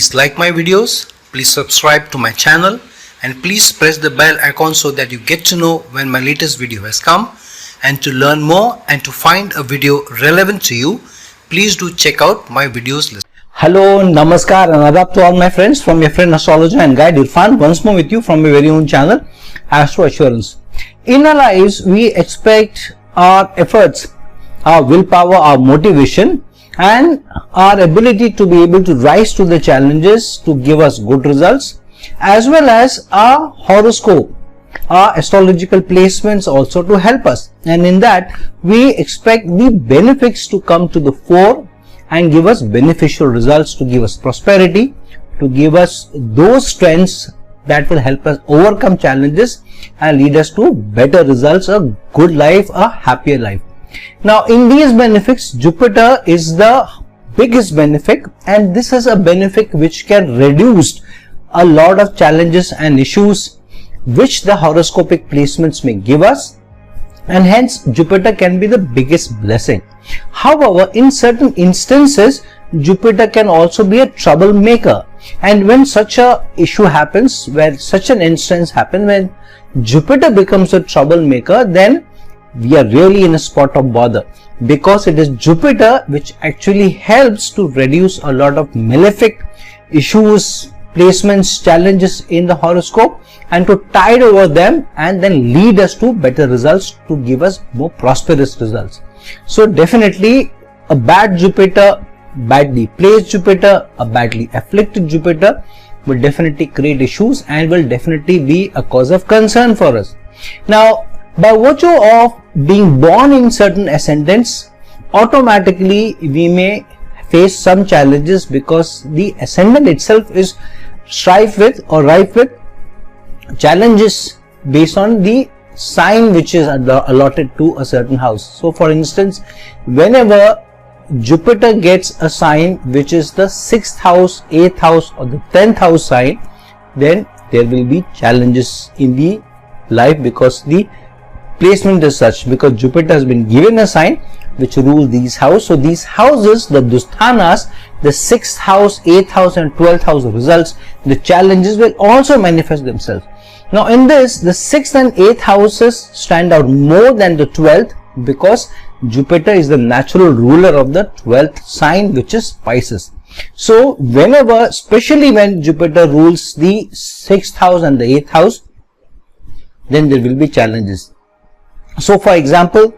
Please like my videos, please subscribe to my channel, and please press the bell icon so that you get to know when my latest video has come. And to learn more and to find a video relevant to you, please do check out my videos list. Hello, namaskar and adab to all my friends from your friend astrologer and guide Irfan, once more with you from my very own channel Astro Assurance. In our lives, we expect our efforts, our willpower, our motivation and our ability to be able to rise to the challenges to give us good results, as well as our horoscope, our astrological placements also to help us, and in that we expect the benefits to come to the fore and give us beneficial results, to give us prosperity, to give us those strengths that will help us overcome challenges and lead us to better results, a good life, a happier life. Now in these benefits, Jupiter is the biggest benefit, and this is a benefit which can reduce a lot of challenges and issues which the horoscopic placements may give us, and hence Jupiter can be the biggest blessing. However, in certain instances, Jupiter can also be a troublemaker, and when such a issue happens, where such an instance happens, when Jupiter becomes a troublemaker, then we are really in a spot of bother, because it is Jupiter which actually helps to reduce a lot of malefic issues, placements, challenges in the horoscope, and to tide over them and then lead us to better results, to give us more prosperous results. So definitely a bad Jupiter, badly placed Jupiter, a badly afflicted Jupiter will definitely create issues and will definitely be a cause of concern for us. Now, by virtue of being born in certain ascendants, automatically we may face some challenges, because the ascendant itself is rife with challenges based on the sign which is allotted to a certain house. So for instance, whenever Jupiter gets a sign which is the 6th house, 8th house or the 10th house sign, then there will be challenges in the life, because the placement is such, because Jupiter has been given a sign which rules these houses. So these houses, the dusthanas, the 6th house, 8th house and 12th house results, the challenges will also manifest themselves. Now in this, the 6th and 8th houses stand out more than the 12th, because Jupiter is the natural ruler of the 12th sign, which is Pisces. So whenever, especially when Jupiter rules the 6th house and the 8th house, then there will be challenges. So for example,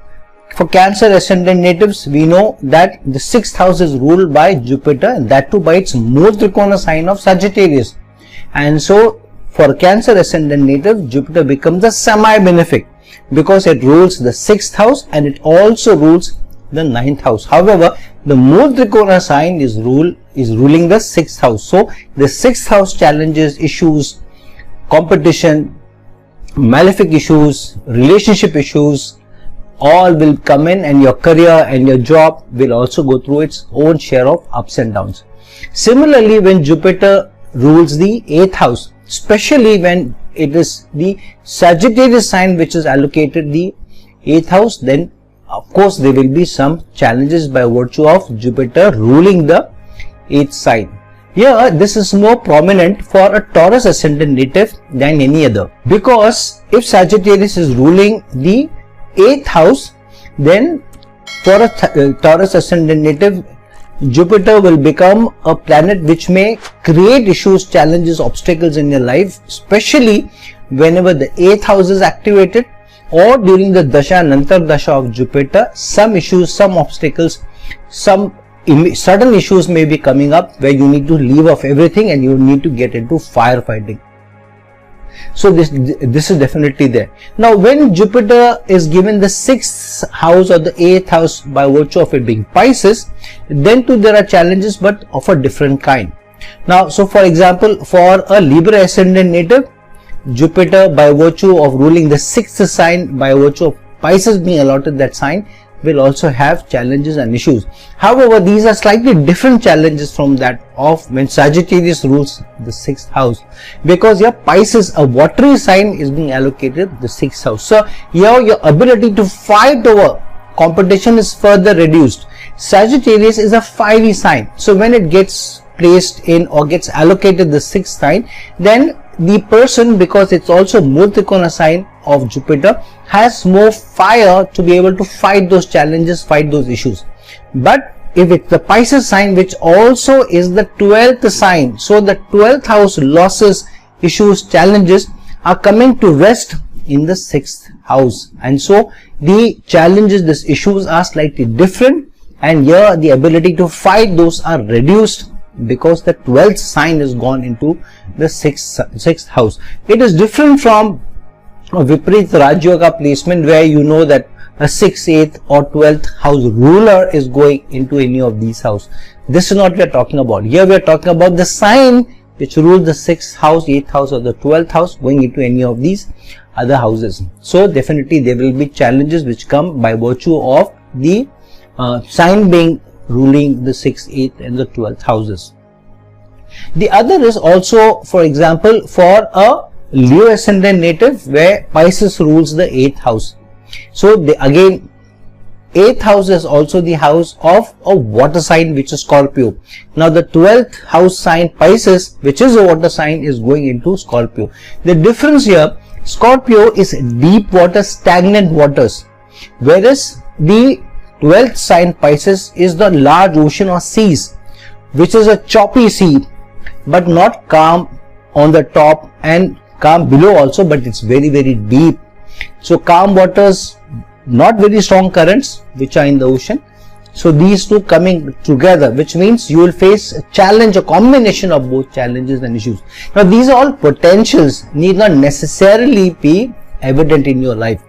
for Cancer ascendant natives, we know that the 6th house is ruled by Jupiter, and that too by its Mool Trikona sign of Sagittarius. And so for Cancer ascendant native, Jupiter becomes a semi-benefic, because it rules the 6th house and it also rules the 9th house. However, the Mool Trikona sign is ruling the 6th house. So the 6th house challenges, issues, competition, malefic issues, relationship issues, all will come in, and your career and your job will also go through its own share of ups and downs. Similarly, when Jupiter rules the 8th house, especially when it is the Sagittarius sign which is allocated the 8th house, then of course there will be some challenges by virtue of Jupiter ruling the 8th sign. Here, this is more prominent for a Taurus ascendant native than any other, because if Sagittarius is ruling the 8th house, then for a Taurus ascendant native, Jupiter will become a planet which may create issues, challenges, obstacles in your life, especially whenever the 8th house is activated, or during the Dasha and Antar Dasha of Jupiter. Some issues, some obstacles, some certain issues may be coming up where you need to leave off everything and you need to get into firefighting. So this is definitely there. Now when Jupiter is given the 6th house or the 8th house by virtue of it being Pisces, then too there are challenges, but of a different kind. Now, so for example, for a Libra ascendant native, Jupiter by virtue of ruling the 6th sign, by virtue of Pisces being allotted that sign, will also have challenges and issues. However, these are slightly different challenges from that of when Sagittarius rules the 6th house, because your Pisces, a watery sign, is being allocated the 6th house. So here your ability to fight over competition is further reduced. Sagittarius is a fiery sign, so when it gets placed in or gets allocated the sixth sign, then the person, because it's also Mool Trikona sign of Jupiter, has more fire to be able to fight those challenges, fight those issues. But if it's the Pisces sign, which also is the 12th sign, so the 12th house losses, issues, challenges are coming to rest in the 6th house, and so the challenges, these issues are slightly different, and here the ability to fight those are reduced because the 12th sign is gone into the 6th house. It is different from a Viparit Rajyoga placement, where you know that a 6th, 8th or 12th house ruler is going into any of these houses. This is not what we are talking about. Here we are talking about the sign which rules the 6th house, 8th house or the 12th house going into any of these other houses. So definitely there will be challenges which come by virtue of the sign being ruling the 6th, 8th and the 12th houses. The other is also, for example, for a Leo ascendant native where Pisces rules the 8th house. So again, 8th house is also the house of a water sign, which is Scorpio. Now the 12th house sign Pisces, which is a water sign, is going into Scorpio. The difference here, Scorpio is deep water, stagnant waters, whereas the 12th sign Pisces is the large ocean or seas, which is a choppy sea, but not calm on the top and calm below also, but it's very, very deep. So calm waters, not very strong currents which are in the ocean. So these two coming together, which means you will face a challenge, a combination of both challenges and issues. Now these are all potentials, need not necessarily be evident in your life,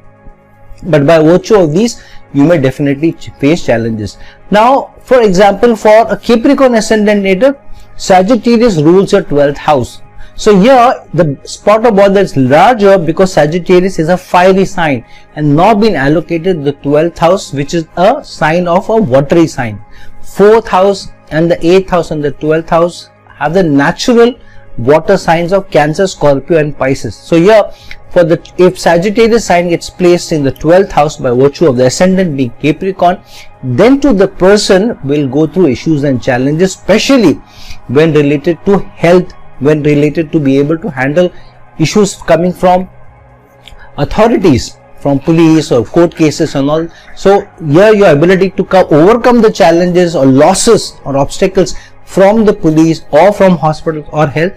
but by virtue of these you may definitely face challenges. Now for example, for a Capricorn ascendant native, Sagittarius rules your 12th house. So here the spot of bother is larger because Sagittarius is a fiery sign and now been allocated the 12th house, which is a sign of a watery sign. 4th house and the 8th house and the 12th house have the natural water signs of Cancer, Scorpio and Pisces. So here for the, if Sagittarius sign gets placed in the 12th house by virtue of the ascendant being Capricorn, then to the person will go through issues and challenges, especially when related to health, when related to be able to handle issues coming from authorities, from police or court cases and all. So here your ability to overcome the challenges or losses or obstacles from the police or from hospitals or health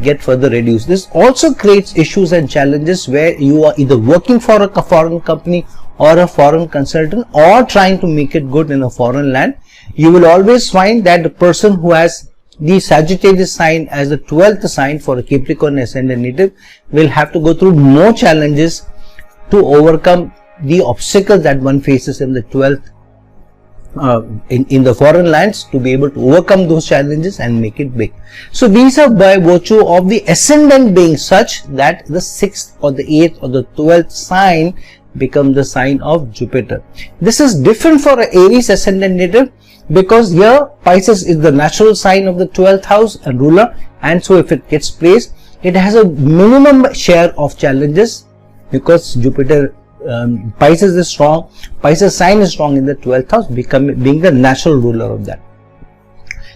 get further reduced. This also creates issues and challenges where you are either working for a foreign company or a foreign consultant or trying to make it good in a foreign land. You will always find that the person who has the Sagittarius sign as the 12th sign for a Capricorn ascendant native will have to go through more challenges to overcome the obstacles that one faces in the 12th in the foreign lands, to be able to overcome those challenges and make it big. So these are by virtue of the ascendant being such that the 6th or the 8th or the 12th sign become the sign of Jupiter. This is different for an Aries ascendant native, because here Pisces is the natural sign of the 12th house and ruler, and so if it gets placed, it has a minimum share of challenges because Jupiter, Pisces is strong, Pisces sign is strong in the 12th house, being the natural ruler of that.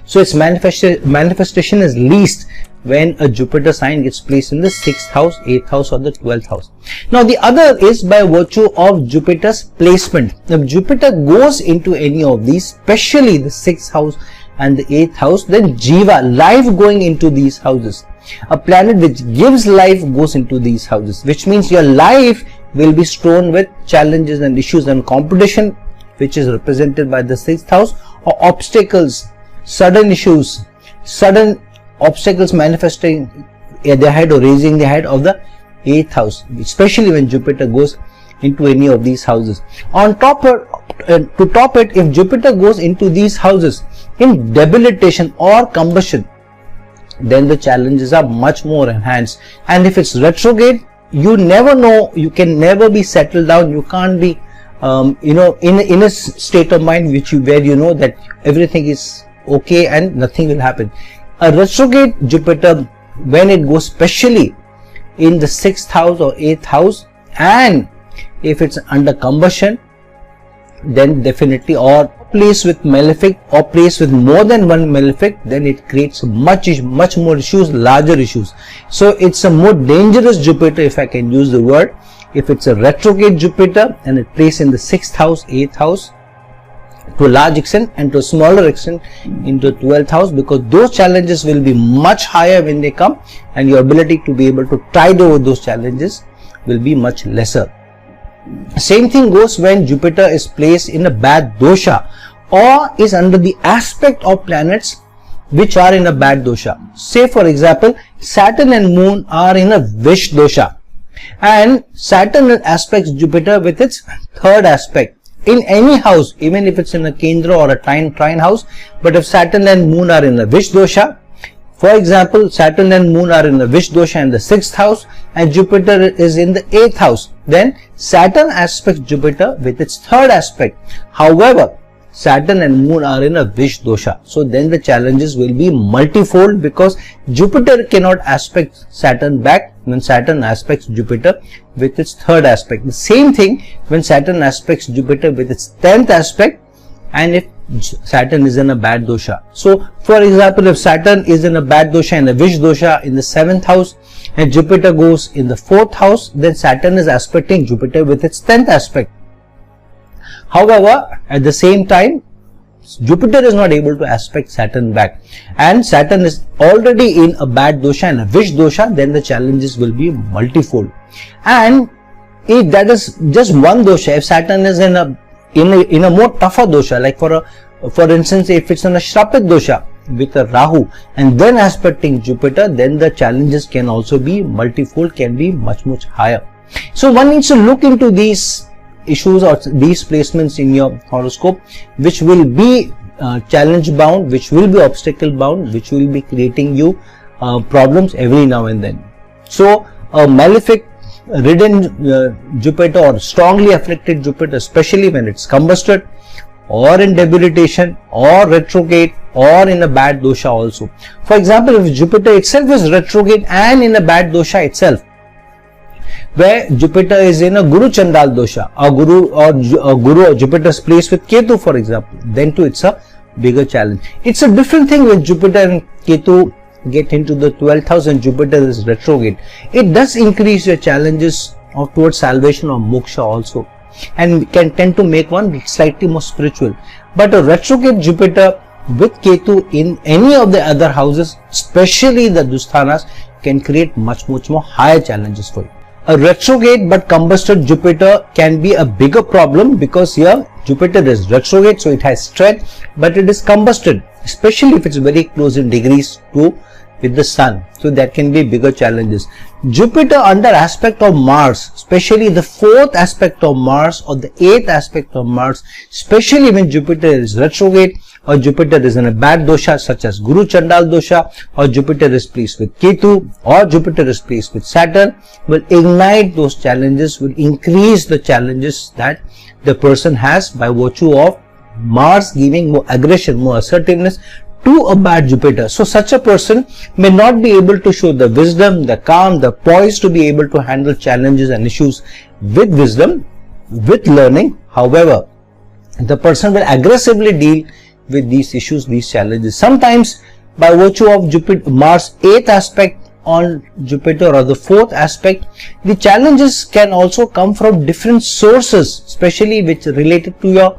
So its manifestation is least when a Jupiter sign gets placed in the 6th house, 8th house or the 12th house. Now the other is by virtue of Jupiter's placement. If Jupiter goes into any of these, especially the 6th house and the 8th house, then Jiva, life going into these houses. A planet which gives life goes into these houses, which means your life will be strewn with challenges and issues and competition, which is represented by the 6th house, or obstacles, sudden issues, sudden obstacles manifesting their head or raising the head of the 8th house, especially when Jupiter goes into any of these houses. On top to top it, if Jupiter goes into these houses in debilitation or combustion, then the challenges are much more enhanced. And if it's retrograde, you never know, you can never be settled down, you can't be in a state of mind where you know that everything is okay and nothing will happen. A retrograde Jupiter, when it goes specially in the 6th house or 8th house, and if it's under combustion, then definitely, or placed with malefic or placed with more than one malefic, then it creates much more issues, larger issues. So it's a more dangerous Jupiter, if I can use the word, if it's a retrograde Jupiter and it placed in the 6th house, 8th house, to a large extent, and to a smaller extent into 12th house, because those challenges will be much higher when they come, and your ability to be able to tide over those challenges will be much lesser. Same thing goes when Jupiter is placed in a bad dosha or is under the aspect of planets which are in a bad dosha. Say for example, Saturn and Moon are in a Vish dosha, and Saturn aspects Jupiter with its 3rd aspect in any house, even if it's in a Kendra or a trine house. But if Saturn and Moon are in a Vish dosha, for example, Saturn and Moon are in the Vish dosha in the 6th house and Jupiter is in the 8th house, then Saturn aspects Jupiter with its 3rd aspect. However, Saturn and Moon are in a Vish dosha, so then the challenges will be multifold, because Jupiter cannot aspect Saturn back when Saturn aspects Jupiter with its 3rd aspect. The same thing when Saturn aspects Jupiter with its 10th aspect, and if Saturn is in a bad dosha. So for example, if Saturn is in a bad dosha, in a Vish dosha in the 7th house, and Jupiter goes in the 4th house, then Saturn is aspecting Jupiter with its 10th aspect. However, at the same time, Jupiter is not able to aspect Saturn back, and Saturn is already in a bad dosha and a Vish dosha, then the challenges will be multifold. And if that is just one dosha, if Saturn is in a more tougher dosha, like for instance, if it's in a Shrapit dosha with a Rahu and then aspecting Jupiter, then the challenges can also be multifold, can be much higher. So one needs to look into these issues or these placements in your horoscope, which will be challenge bound, which will be obstacle bound, which will be creating you problems every now and then. So a malefic ridden Jupiter or strongly afflicted Jupiter, especially when it's combusted or in debilitation or retrograde or in a bad dosha also. For example, if Jupiter itself is retrograde and in a bad dosha itself, where Jupiter is in a Guru Chandal dosha, or Guru or Jupiter's placed with Ketu, for example, then too it's a bigger challenge. It's a different thing when Jupiter and Ketu get into the 12th house and Jupiter is retrograde. It does increase your challenges towards salvation or moksha also, and can tend to make one slightly more spiritual. But a retrograde Jupiter with Ketu in any of the other houses, especially the Dusthanas, can create much more higher challenges for you. A retrograde but combusted Jupiter can be a bigger problem, because here Jupiter is retrograde, so it has strength, but it is combusted, especially if it's very close in degrees with the Sun. So that can be bigger challenges. Jupiter under aspect of Mars, especially the 4th aspect of Mars or the 8th aspect of Mars, especially when Jupiter is retrograde or Jupiter is in a bad dosha such as Guru Chandal dosha, or Jupiter is placed with Ketu, or Jupiter is placed with Saturn, will ignite those challenges, will increase the challenges that the person has by virtue of Mars giving more aggression, more assertiveness to a bad Jupiter. So such a person may not be able to show the wisdom, the calm, the poise to be able to handle challenges and issues with wisdom, with learning. However, the person will aggressively deal with these issues, these challenges. Sometimes by virtue of Jupiter, Mars 8th aspect on Jupiter or the 4th aspect, the challenges can also come from different sources, especially which are related to your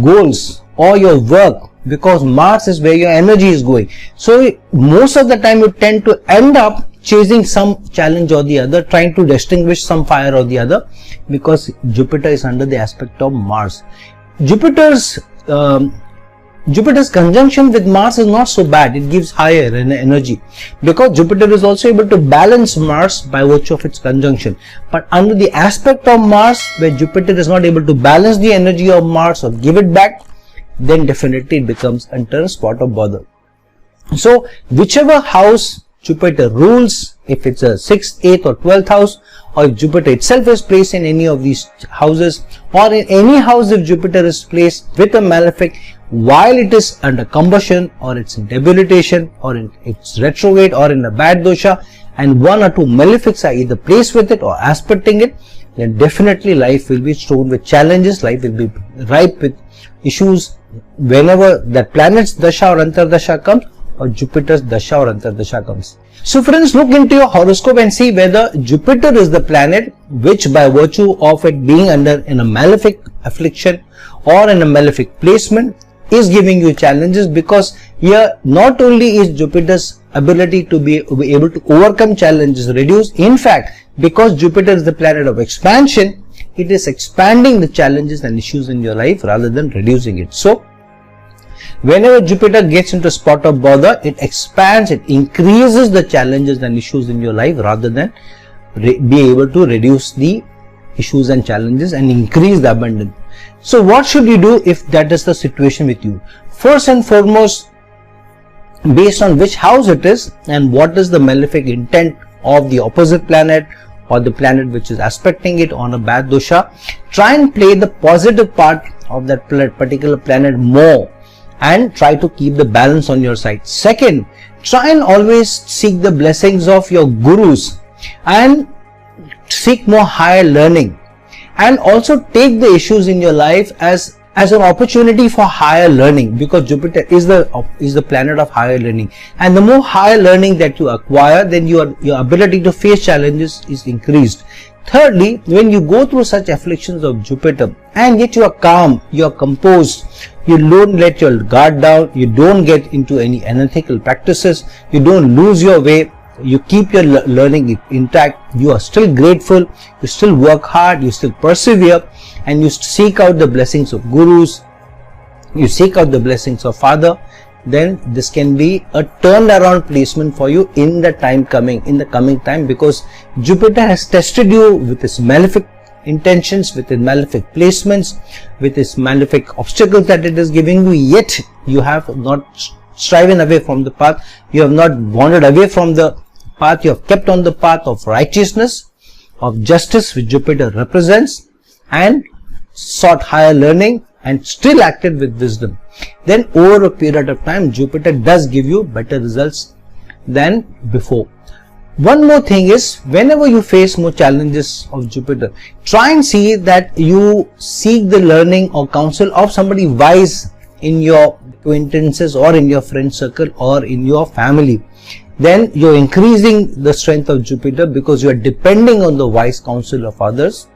goals or your work, because Mars is where your energy is going. So most of the time you tend to end up chasing some challenge or the other, trying to distinguish some fire or the other, because Jupiter is under the aspect of Mars. Jupiter's conjunction with Mars is not so bad. It gives higher energy, because Jupiter is also able to balance Mars by virtue of its conjunction. But under the aspect of Mars, where Jupiter is not able to balance the energy of Mars or give it back, then definitely it becomes a spot of bother. So whichever house Jupiter rules, if it's a 6th, 8th or 12th house, or if Jupiter itself is placed in any of these houses, or in any house if Jupiter is placed with a malefic while it is under combustion, or it's in debilitation, or it's retrograde, or in a bad dosha, and one or two malefics are either placed with it or aspecting it, then definitely life will be strewn with challenges, life will be ripe with issues, whenever that planet's dasha or antardasha comes, or Jupiter's dasha or antardasha comes. So friends, look into your horoscope and see whether Jupiter is the planet which, by virtue of it being in a malefic affliction or in a malefic placement, is giving you challenges, because here not only is Jupiter's ability to be able to overcome challenges reduced, in fact, because Jupiter is the planet of expansion, it is expanding the challenges and issues in your life rather than reducing it. So whenever Jupiter gets into a spot of bother, it expands, it increases the challenges and issues in your life rather than be able to reduce the issues and challenges and increase the abundance. So what should you do if that is the situation with you? First and foremost, based on which house it is and what is the malefic intent of the opposite planet or the planet which is aspecting it on a bad dosha, try and play the positive part of that particular planet more and try to keep the balance on your side. Second, try and always seek the blessings of your gurus and seek more higher learning, and also take the issues in your life as an opportunity for higher learning, because Jupiter is the planet of higher learning, and the more higher learning that you acquire, then your ability to face challenges is increased. Thirdly, when you go through such afflictions of Jupiter and yet you are calm, you are composed, you don't let your guard down, you don't get into any unethical practices, you don't lose your way, you keep your learning intact, you are still grateful, you still work hard, you still persevere, and you seek out the blessings of gurus, you seek out the blessings of father, then this can be a turnaround placement for you in the coming time, because Jupiter has tested you with its malefic intentions, with its malefic placements, with its malefic obstacles that it is giving you, yet you have not striven away from the path, you have not wandered away from the path, you have kept on the path of righteousness, of justice, which Jupiter represents, and sought higher learning and still acted with wisdom. Then over a period of time, Jupiter does give you better results than before. One more thing is, whenever you face more challenges of Jupiter, try and see that you seek the learning or counsel of somebody wise in your acquaintances or in your friend circle or in your family. Then you're increasing the strength of Jupiter, because you are depending on the wise counsel of others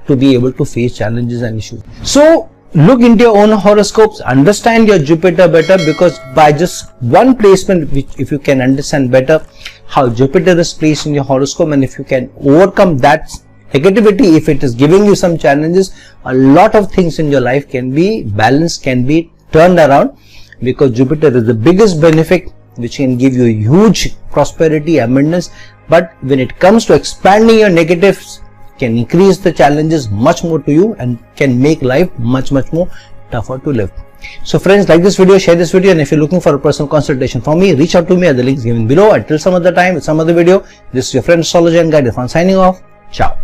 to be able to face challenges and issues. So look into your own horoscopes, understand your Jupiter better, because by just one placement, which if you can understand better how Jupiter is placed in your horoscope, and if you can overcome that negativity, if it is giving you some challenges, a lot of things in your life can be balanced, can be turned around, because Jupiter is the biggest benefit which can give you huge prosperity, abundance. But when it comes to expanding your negatives, can increase the challenges much more to you and can make life much more tougher to live. So friends, like this video, share this video, and if you're looking for a personal consultation from me, reach out to me at the links given below. Until some other time with some other video, this is your friend astrologer and guide Irfan signing off. Ciao.